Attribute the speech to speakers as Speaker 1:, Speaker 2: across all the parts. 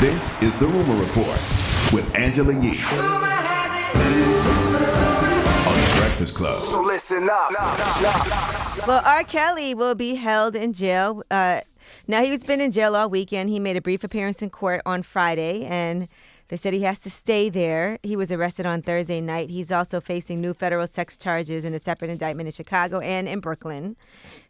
Speaker 1: This is The Rumor Report with Angela Yee on The Breakfast Club.
Speaker 2: So listen up.
Speaker 3: Well, R. Kelly will be held in jail. Now, he's been in jail all weekend. He made a brief appearance in court on Friday, and they said he has to stay there. He was arrested on Thursday night. He's also facing new federal sex charges in a separate indictment in Chicago and in Brooklyn.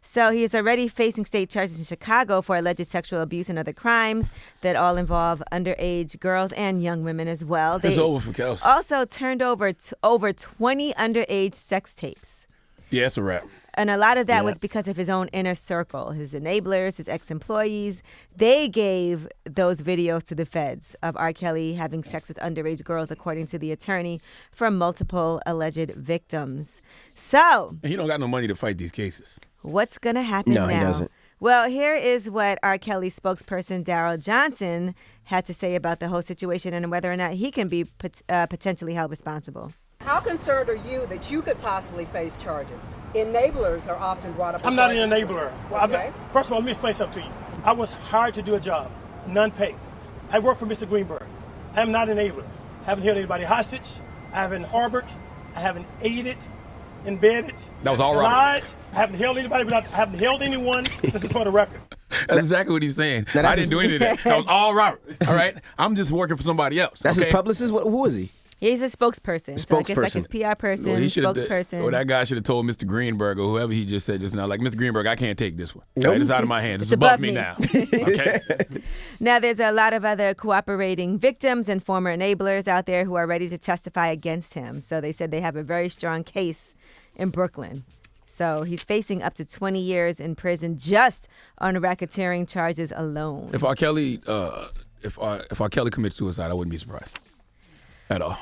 Speaker 3: So he is already facing state charges in Chicago for alleged sexual abuse and other crimes that all involve underage girls and young women as well.
Speaker 4: It's over for Kelsey.
Speaker 3: Also turned over over 20 underage sex tapes.
Speaker 4: Yeah, it's a wrap.
Speaker 3: And a lot of that was because of his own inner circle, his enablers, his ex-employees. They gave those videos to the feds of R. Kelly having sex with underage girls, according to the attorney, from multiple alleged victims. So
Speaker 4: And he don't got no money to fight these cases.
Speaker 3: what's going to happen now?
Speaker 5: No, he doesn't.
Speaker 3: Well, here is what R. Kelly spokesperson Daryl Johnson had to say about the whole situation and whether or not he can be potentially held responsible.
Speaker 6: How concerned are you that you could possibly face charges? Enablers are often brought up.
Speaker 7: I'm not an enabler.
Speaker 6: Okay.
Speaker 7: First of all, let me explain something to you. I was hired to do a job, none paid. I work for Mr. Greenberg. I am not an enabler. I haven't held anybody hostage. I haven't harbored. I haven't aided, embedded.
Speaker 4: That was all right.
Speaker 7: Lied. I haven't held anybody. I haven't held anyone. This is for the record.
Speaker 4: That's exactly what he's saying. I didn't do any of that. That was all Robert. All right? I'm just working for somebody else.
Speaker 5: That's
Speaker 4: okay?
Speaker 5: his publicist? Who is he?
Speaker 3: He's a spokesperson. So I guess like his PR person, spokesperson.
Speaker 4: Well, that guy should have told Mr. Greenberg or whoever he just said just now, like, Mr. Greenberg, I can't take this one.
Speaker 5: Nope.
Speaker 4: Right, it's out of my hands. It's
Speaker 3: above
Speaker 4: above me
Speaker 3: me.
Speaker 4: now. Okay?
Speaker 3: Now, there's a lot of other cooperating victims and former enablers out there who are ready to testify against him. So they said they have a very strong case in Brooklyn. So he's facing up to 20 years in prison just on racketeering charges alone.
Speaker 4: If R. Kelly commits suicide, I wouldn't be surprised at all.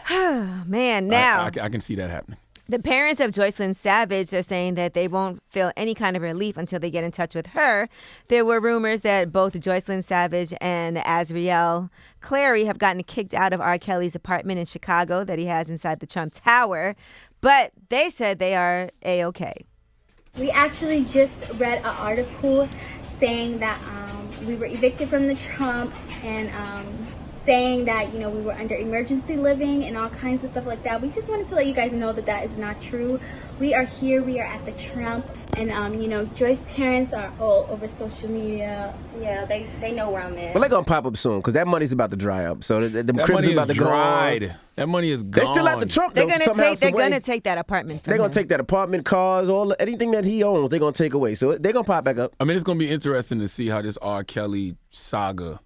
Speaker 3: Man, now
Speaker 4: I can see that happening.
Speaker 3: the parents of Joycelyn Savage are saying that they won't feel any kind of relief until they get in touch with her. There were rumors that both Joycelyn Savage and Azriel Clary have gotten kicked out of R. Kelly's apartment in Chicago that he has inside the Trump Tower, but they said they are A-OK.
Speaker 8: We actually just read an article saying that we were evicted from the Trump and saying that, we were under emergency living and all kinds of stuff like that. We just wanted to let you guys know that that is not true. We are here. We are at the Trump. And, Joy's parents are all over social media. Yeah, they know where I'm at.
Speaker 5: Well, they're going to pop up soon because that money's about to dry up. So the
Speaker 4: That
Speaker 5: cribs
Speaker 4: money
Speaker 5: are about
Speaker 4: is
Speaker 5: to go
Speaker 4: dried.
Speaker 5: on.
Speaker 4: That money is gone.
Speaker 5: They're still at the Trump,
Speaker 3: They're
Speaker 5: though,
Speaker 3: gonna
Speaker 5: somehow,
Speaker 3: take. They're
Speaker 5: some way.
Speaker 3: gonna take that apartment. From
Speaker 5: They're going
Speaker 3: him.
Speaker 5: to take that apartment, cars, anything that he owns, they're going to take away. So they're going to pop back up.
Speaker 4: I mean, it's going to be interesting to see how this R. Kelly saga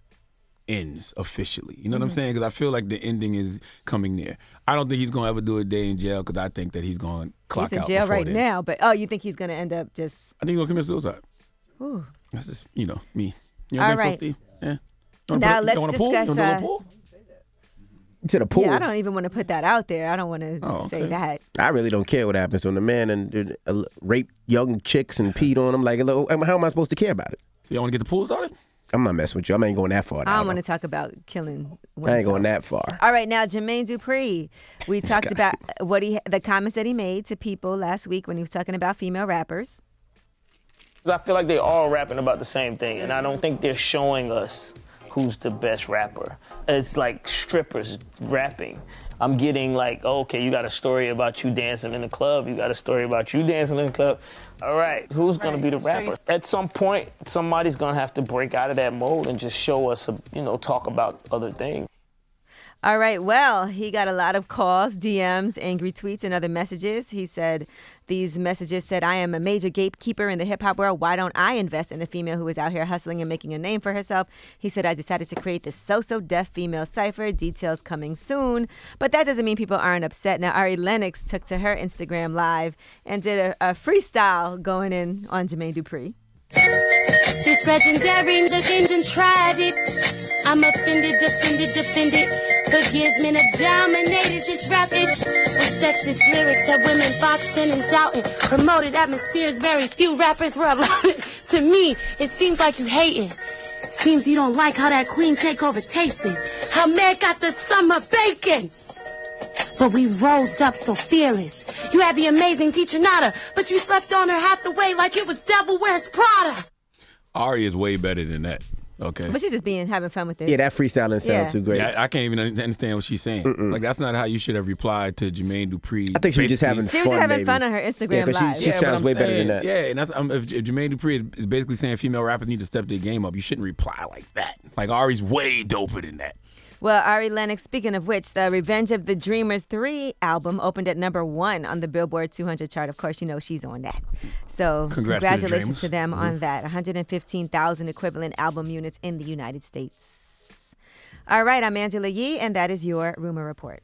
Speaker 4: ends officially. You know what I'm saying? Because I feel like the ending is coming near. I don't think he's going to ever do a day in jail because I think that he's going to clock
Speaker 3: He's in
Speaker 4: out
Speaker 3: jail
Speaker 4: before
Speaker 3: right
Speaker 4: then.
Speaker 3: now, but you think he's gonna end up just?
Speaker 4: I think he's going to commit suicide.
Speaker 3: Ooh.
Speaker 4: That's just, me. You
Speaker 3: All
Speaker 4: don't think
Speaker 3: right.
Speaker 4: so, Steve? Yeah.
Speaker 3: Now let's
Speaker 4: want a pool?
Speaker 3: discuss,
Speaker 4: You want to do a pool?
Speaker 5: To the pool.
Speaker 3: Yeah, I don't even want to put that out there. I don't want to say that.
Speaker 5: I really don't care what happens when the man and rape young chicks and peed on them. Like, how am I supposed to care about it?
Speaker 4: So y'all want to get the pool started?
Speaker 5: I'm not messing with you. I ain't going that far.
Speaker 3: I don't want to talk about killing oneself.
Speaker 5: I ain't going that far.
Speaker 3: All right, now Jermaine Dupri. We talked about the comments that he made to people last week when he was talking about female rappers.
Speaker 9: I feel like they're all rapping about the same thing, and I don't think they're showing us who's the best rapper. It's like strippers rapping. I'm getting like, okay, you got a story about you dancing in the club. You got a story about you dancing in the club. All right, who's going to be the rapper? At some point, somebody's going to have to break out of that mold and just show us, talk about other things.
Speaker 3: All right, well, he got a lot of calls, DMs, angry tweets, and other messages. He said these messages said, I am a major gatekeeper in the hip-hop world. Why don't I invest in a female who is out here hustling and making a name for herself? He said, I decided to create this so-so deaf female cipher. Details coming soon. But that doesn't mean people aren't upset. Now, Ari Lennox took to her Instagram Live and did a freestyle going in on Jermaine Dupri.
Speaker 10: This legendary looking and tragic. I'm offended, defended. Forgives men have dominated this rap itch with sexist lyrics that women boxing and doubting. Promoted atmospheres, very few rappers were allowed. To me, it seems like you hating. Seems you don't like how that queen takeover tasting. How Meg got the summer bacon. But we rose up so fearless. You had the amazing teacher Nada, but you slept on her half the way like it was Devil Wears Prada.
Speaker 4: Ari is way better than that. Okay.
Speaker 3: But she's just having fun with it.
Speaker 5: Yeah, that freestyle didn't sound
Speaker 3: Yeah.
Speaker 5: too great.
Speaker 4: Yeah, I can't even understand what she's saying. Like, that's not how you should have replied to Jermaine Dupri.
Speaker 5: I think she was just having
Speaker 3: She
Speaker 5: fun.
Speaker 3: was just having
Speaker 5: maybe.
Speaker 3: fun on her Instagram
Speaker 5: Yeah, 'cause
Speaker 3: Live.
Speaker 5: she
Speaker 4: but
Speaker 5: sounds
Speaker 4: I'm
Speaker 5: way better than
Speaker 4: saying-
Speaker 5: that.
Speaker 4: Yeah, and that's if Jermaine Dupri is basically saying female rappers need to step their game up, you shouldn't reply like that. Like, Ari's way doper than that.
Speaker 3: Well, Ari Lennox, speaking of which, the Revenge of the Dreamers 3 album opened at #1 on the Billboard 200 chart. Of course, you know she's on that. So
Speaker 4: Congrats to the
Speaker 3: congratulations to
Speaker 4: Dreamers.
Speaker 3: them on that. 115,000 equivalent album units in the United States. All right, I'm Angela Yee, and that is your Rumor Report.